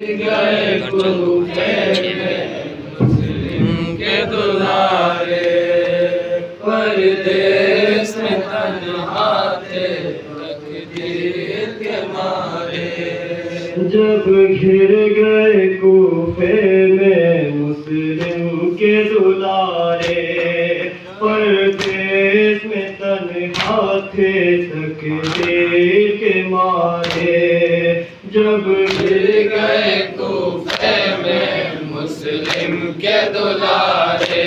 گئے کوفے میں مسلم کے دلارے، پردیس میں تنہا تھے تقدیر کے مارے۔ جب گھر گئے کوفے میں مسلم کے دلارے، پردیس میں تنہا تھے تقدیر کے مارے۔ جب گر گئے کوفے میں مسلم کے دلارے،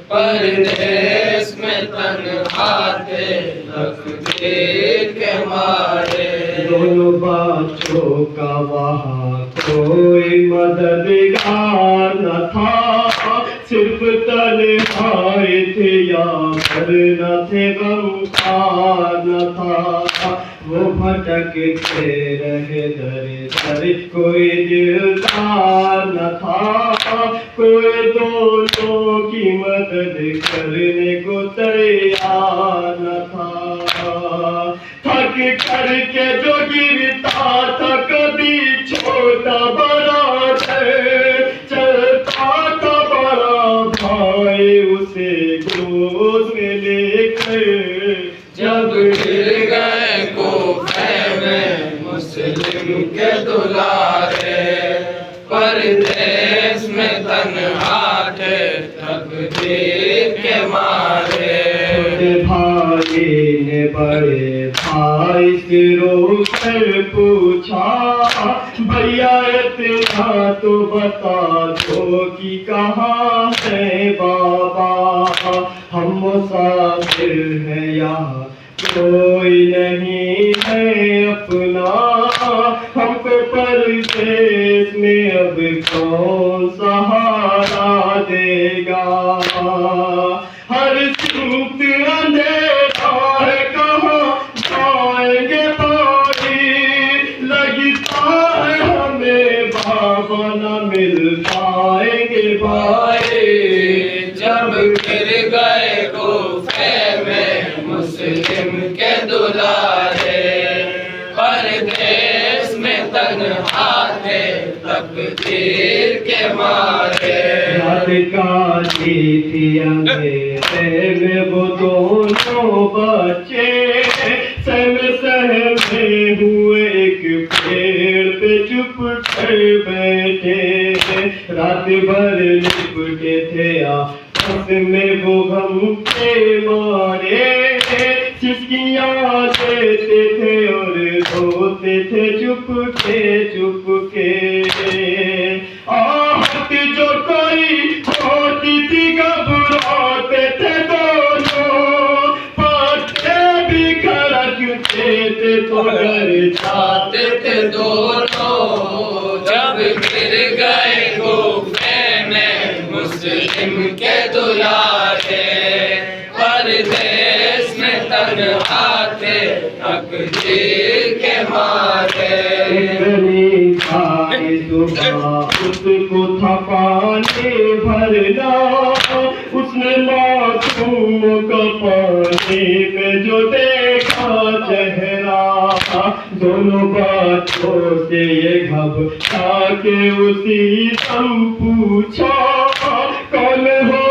پردیس میں تنہا تھے تقدیر کے مارے۔ دونوں بادشاہوں کا وہاں کوئی مددگار نہ تھا، صرف تنہائی تھے یا پھر نہ تھے غمخوار نہ تھا۔ وہ بھٹکتے رہے در در، کوئی دلدار نہ تھا، کوئی دونوں کی مدد کرنے کو تیار نہ تھا۔ تھک کر کے جو گرتا تھا کبھی چھوٹا بڑا چلتا تھا بڑا بھائی اسے گود میں لے کر۔ جب گر گئے کوفے میں مسلم کے دلارے، پردیس میں تنہا تھے تقدیر کے مارے۔ بھائی نے بڑے بھائی سے رو کر پوچھا، بھیا اتنا تو بتا دو کہ کہاں ہے بابا، ہم مسافر ہیں یہاں کوئی نہیں ہے اپنا، ہم کو پردیس میں اب کون سہارا دے گا۔ ہر سمت اندھیرا ہے کہاں جائیں گے بھائی، لگتا ہے ہمیں بابا نہ مل پائیں گے بھائی۔ جب گر گئے کوفے میں مسلم کے دلارے، پردیس میں تنہا تھے تقدیر کے مارے۔ رات کالی تھی اندھیرے میں وہ دونوں بچے، سہمے ہوئے ایک پیڑ پہ چپ کر بیٹھے، رات بھر لپٹے تھے آپس میں وہ غم کے مارے، چسکیاں دیتے تھے اور روتے تھے چپ کے۔ آہت جو کوئی ہوتی تھی گھبراتے تھے دونوں، پتے بھی کھڑکتے تھے تو ڈر جاتے تھے دونوں۔ جب گر گئے کوفے میں مسلم کے دلارے، پردیس میں تنہا تھے تقدیر کے مارے۔ صبح اس کو تھا پانی بھرنا، اس نے معصوم کا پانی میں جو دیکھا چہرہ، دونوں باتوں سے یہ گھبرا کے اسی دم پوچھا، کون ہو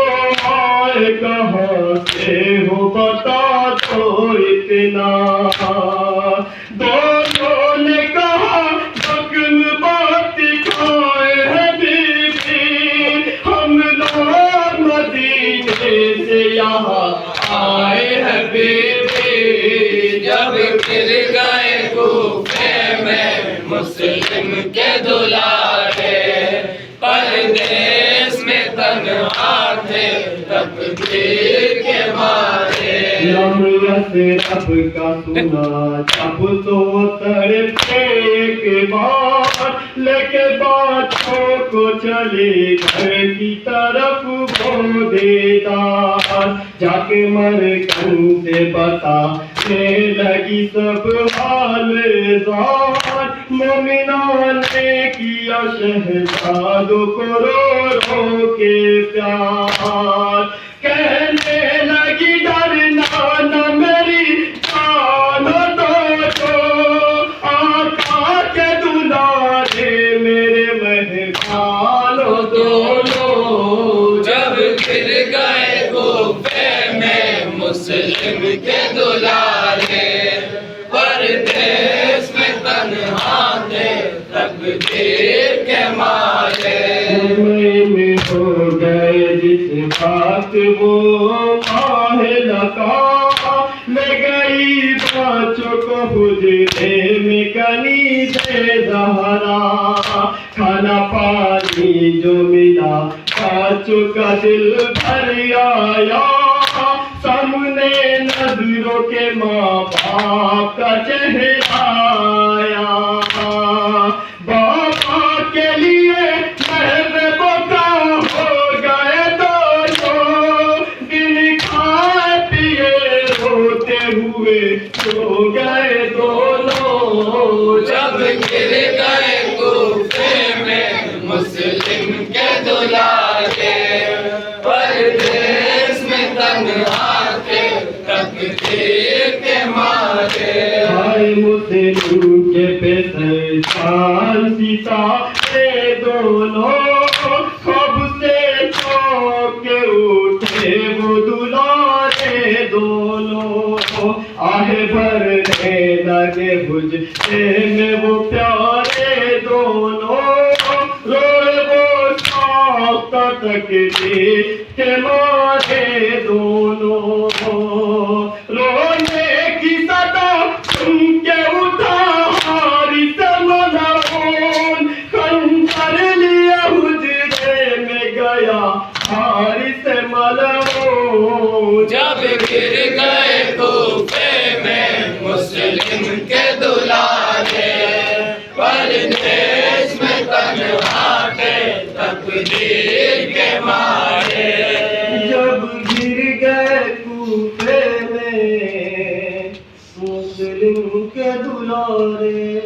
آئے کہاں سے ہو بتا تو اتنا۔ دونوں نے کہا بکل بات کھائے ہیں بی بی، ہم لوگ مدینے سے یہاں آئے ہیں بی بی۔ جب گر گئے کوفے میں مسلم کے دلارے، پردیس میں تنہا تھے تقدیر کے مارے۔ لم یثرب کا سنا جب تو تڑپے ایک بار، لے کے بادشاہ کو چلے گھر کی طرف وہ دیدار، جا کے مرکن سے بتانے لگی سب حال زار، مومنان نے کیا شہزادوں کو رو رو کے پیار، کہنے لگی ڈرنا نہ میری جان دو، آقا کے دلارے میرے مسلمانوں دونوں جب گر گئے کوفے میں مسلم کے دلارے، پردیس میں تنہا تھے تقدیر کے مارے۔ میں ہو گئے جس بات وہ ماہ لگا، لے گئی بچوں کو حجرے میں کنی زہرا، کھانا پانی جو ملا بچوں کا دل بھر آیا، سامنے نظروں کے ماں باپ کا چہرہ آیا، بابا کے لیے محبوب کا ہو گئے دونوں، دن کھائے پیے روتے ہوئے سو گئے دونوں، جب گر گئے کوفے میں مسلم کے دلارے، پردیس میں تنہا تھے تقدیر کے مارے۔ ہائے مسلم کے پہ سان ستارے دونوں، خواب سے چوک اٹھے وہ دلارے دونوں، آہ بھرنے لگے حجرے میں وہ پیارے دونوں، روئے وہ شوق تقدیر کے مارے دونوں، رونے کی صدا سن کے اٹھا حارث ملعون، خنجر لیے حجرے میں گیا حارث ملعون، جب گر گئے کوفے میں مسلم کے دلارے، پردیس میں تنہا تھے تقدیر کے مارے۔ جب گر گئے کوفے میں مسلم کے دلارے۔